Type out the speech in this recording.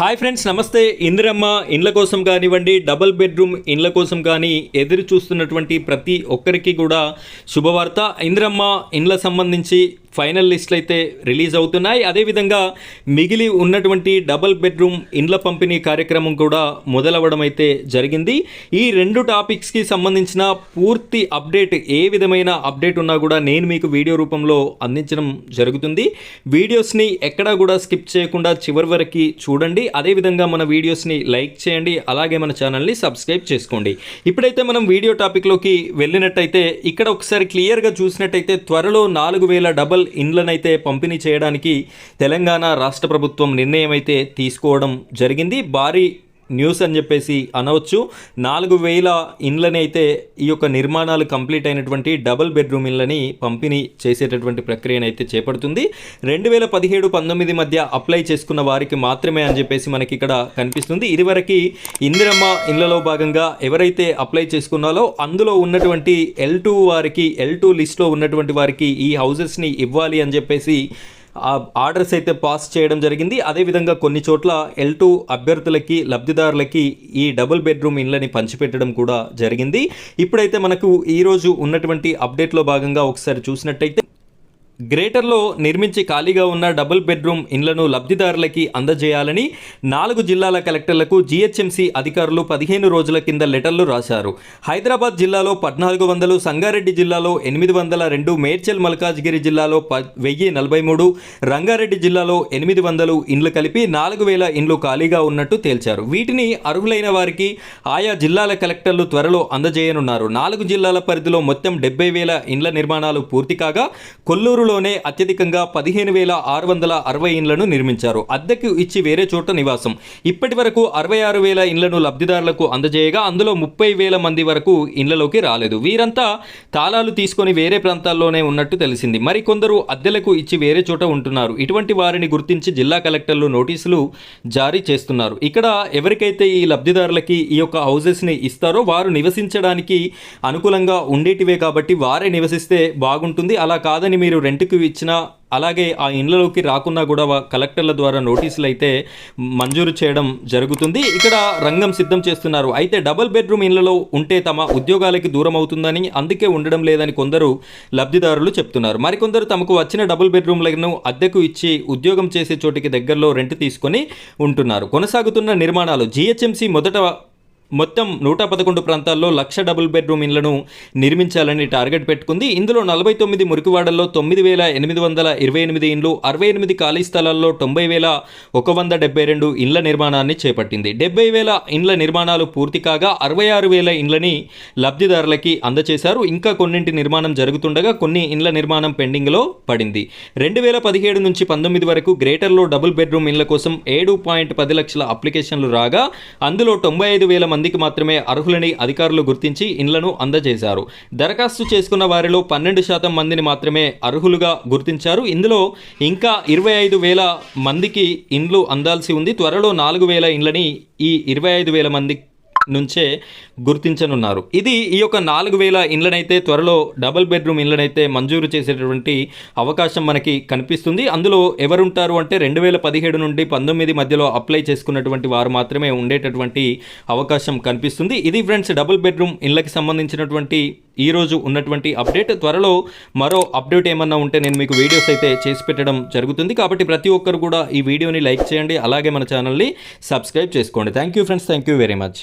Hi friends, నమస్తే. ఇందిరమ్మ ఇండ్ల కోసం కానివ్వండి, డబుల్ బెడ్రూమ్ ఇండ్ల కోసం కానీ ఎదురు చూస్తున్నటువంటి ప్రతి ఒక్కరికి కూడా శుభవార్త. ఇందిరమ్మ ఇండ్ల సంబంధించి ఫైనల్ లిస్టులు అయితే రిలీజ్ అవుతున్నాయి. అదేవిధంగా మిగిలి ఉన్నటువంటి డబుల్ బెడ్రూమ్ ఇండ్ల పంపిణీ కార్యక్రమం కూడా మొదలవ్వడం అయితే జరిగింది. ఈ రెండు టాపిక్స్కి సంబంధించిన పూర్తి అప్డేట్, ఏ విధమైన అప్డేట్ ఉన్నా కూడా నేను మీకు వీడియో రూపంలో అందించడం జరుగుతుంది. వీడియోస్ని ఎక్కడా కూడా స్కిప్ చేయకుండా చివరి వరకు చూడండి. అదేవిధంగా మన వీడియోస్ని లైక్ చేయండి, అలాగే మన ఛానల్ని సబ్స్క్రైబ్ చేసుకోండి. ఇప్పుడైతే మనం వీడియో టాపిక్లోకి వెళ్ళినట్టయితే ఇక్కడ ఒకసారి క్లియర్గా చూసినట్టయితే త్వరలో 4000 డబుల్ ఇండ్లనైతే పంపిణీ చేయడానికి తెలంగాణ రాష్ట్ర ప్రభుత్వం నిర్ణయం అయితే తీసుకోవడం జరిగింది. భారీ న్యూస్ అని చెప్పేసి అనవచ్చు. 4000 ఇండ్లని అయితే ఈ యొక్క నిర్మాణాలు కంప్లీట్ అయినటువంటి డబుల్ బెడ్రూమ్ ఇండ్లని పంపిణీ చేసేటటువంటి ప్రక్రియను అయితే చేపడుతుంది. 2017-19 మధ్య అప్లై చేసుకున్న వారికి మాత్రమే అని చెప్పేసి మనకి ఇక్కడ కనిపిస్తుంది. ఇదివరకు ఇందిరమ్మ ఇండ్లలో భాగంగా ఎవరైతే అప్లై చేసుకున్నారో అందులో ఉన్నటువంటి L2 వారికి, L2 లిస్ట్లో ఉన్నటువంటి వారికి ఈ హౌజెస్ని ఇవ్వాలి అని చెప్పేసి ఆర్డర్స్ అయితే పాస్ చేయడం జరిగింది. అదేవిధంగా కొన్ని చోట్ల L2 అభ్యర్థులకి, లబ్ధిదారులకి ఈ డబుల్ బెడ్రూమ్ ఇండ్లని పంచిపెట్టడం కూడా జరిగింది. ఇప్పుడైతే మనకు ఈరోజు ఉన్నటువంటి అప్డేట్లో భాగంగా ఒకసారి చూసినట్టయితే గ్రేటర్లో నిర్మించి ఖాళీగా ఉన్న డబుల్ బెడ్రూమ్ ఇండ్లను లబ్ధిదారులకి అందజేయాలని 4 జిల్లాల కలెక్టర్లకు GHMC అధికారులు 15 రోజుల కింద లెటర్లు రాశారు. హైదరాబాద్ జిల్లాలో 1400, సంగారెడ్డి జిల్లాలో 802, మేడ్చల్ మల్కాజ్గిరి జిల్లాలో 1043, రంగారెడ్డి జిల్లాలో 800 ఇండ్లు కలిపి 4000 ఇండ్లు ఖాళీగా ఉన్నట్టు తేల్చారు. వీటిని అర్హులైన వారికి ఆయా జిల్లాల కలెక్టర్లు త్వరలో అందజేయనున్నారు. 4 జిల్లాల పరిధిలో మొత్తం 70,000 ఇండ్ల నిర్మాణాలు పూర్తి కాగా కొల్లూరులోనే అత్యధికంగా 15,660 ఇండ్లను నిర్మించారు. అద్దెకు ఇచ్చి వేరే చోట నివాసం. ఇప్పటి వరకు 66,000 ఇండ్లను లబ్ధిదారులకు అందజేయగా అందులో 30,000 మంది వరకు ఇండ్లలోకి రాలేదు. వీరంతా తాళాలు తీసుకొని వేరే ప్రాంతాల్లోనే ఉన్నట్టు తెలిసింది. మరికొందరు అద్దెలకు ఇచ్చి వేరే చోట ఉంటున్నారు. ఇటువంటి వారిని గుర్తించి జిల్లా కలెక్టర్లు నోటీసులు జారీ చేస్తున్నారు. ఇక్కడ ఎవరికైతే ఈ లబ్ధిదారులకి ఈ యొక్క హౌజెస్ని ఇస్తారో వారు నివసించడానికి అనుకూలంగా ఉండేటివే కాబట్టి వారే నివసిస్తే బాగుంటుంది. అలా కాదని మీరు రెంట్కి ఇచ్చినా, అలాగే ఆ ఇండ్లలోకి రాకున్నా కూడా కలెక్టర్ల ద్వారా నోటీసులు అయితే మంజూరు చేయడం జరుగుతుంది. ఇక్కడ రంగం సిద్ధం చేస్తున్నారు. అయితే డబుల్ బెడ్రూమ్ ఇండ్లలో ఉంటే తమ ఉద్యోగాలకి దూరం అవుతుందని, అందుకే ఉండడం లేదని కొందరు లబ్ధిదారులు చెప్తున్నారు. మరికొందరు తమకు వచ్చిన డబుల్ బెడ్రూమ్లను అద్దెకు ఇచ్చి ఉద్యోగం చేసే చోటికి దగ్గరలో రెంట్ తీసుకొని ఉంటున్నారు. కొనసాగుతున్న నిర్మాణాలు GHMC మొత్తం 111 ప్రాంతాల్లో 1,00,000 డబుల్ బెడ్రూమ్ ఇండ్లను నిర్మించాలని టార్గెట్ పెట్టుకుంది. ఇందులో 49 మురికివాడల్లో 9,828 ఇండ్లు, 68 ఖాళీ స్థలాల్లో 90,172 ఇండ్ల నిర్మాణాన్ని చేపట్టింది. 70,000 ఇండ్ల నిర్మాణాలు పూర్తి కాగా 66,000 ఇండ్లని లబ్ధిదారులకి అందజేశారు. ఇంకా కొన్నింటి నిర్మాణం జరుగుతుండగా కొన్ని ఇండ్ల నిర్మాణం పెండింగ్లో పడింది. 2017 నుంచి 19 వరకు గ్రేటర్లో డబుల్ బెడ్రూమ్ ఇండ్ల కోసం 7.10 లక్షల అప్లికేషన్లు రాగా అందులో 95,000 మందికి మాత్రమే అర్హులని అధికారులు గుర్తించి ఇండ్లను అందజేశారు. దరఖాస్తు చేసుకున్న వారిలో 12% మందిని మాత్రమే అర్హులుగా గుర్తించారు. ఇందులో ఇంకా 25,000 మందికి ఇండ్లు అందాల్సి ఉంది. త్వరలో 4,000 ఇండ్లని ఈ 25,000 మంది నుంచే గుర్తించనున్నారు. ఇది ఈ యొక్క 4,000 ఇండ్లనైతే త్వరలో డబుల్ బెడ్రూమ్ ఇండ్లనైతే మంజూరు చేసేటటువంటి అవకాశం మనకి కనిపిస్తుంది. అందులో ఎవరుంటారు అంటే 2017 నుండి 19 మధ్యలో అప్లై చేసుకున్నటువంటి వారు మాత్రమే ఉండేటటువంటి అవకాశం కనిపిస్తుంది. ఇది ఫ్రెండ్స్ డబుల్ బెడ్రూమ్ ఇండ్లకి సంబంధించినటువంటి ఈరోజు ఉన్నటువంటి అప్డేట్. త్వరలో మరో అప్డేట్ ఏమన్నా ఉంటే నేను మీకు వీడియోస్ అయితే చేసి పెట్టడం జరుగుతుంది. కాబట్టి ప్రతి ఒక్కరు కూడా ఈ వీడియోని లైక్ చేయండి, అలాగే మన ఛానల్ని సబ్స్క్రైబ్ చేసుకోండి. Thank you friends, thank you very much.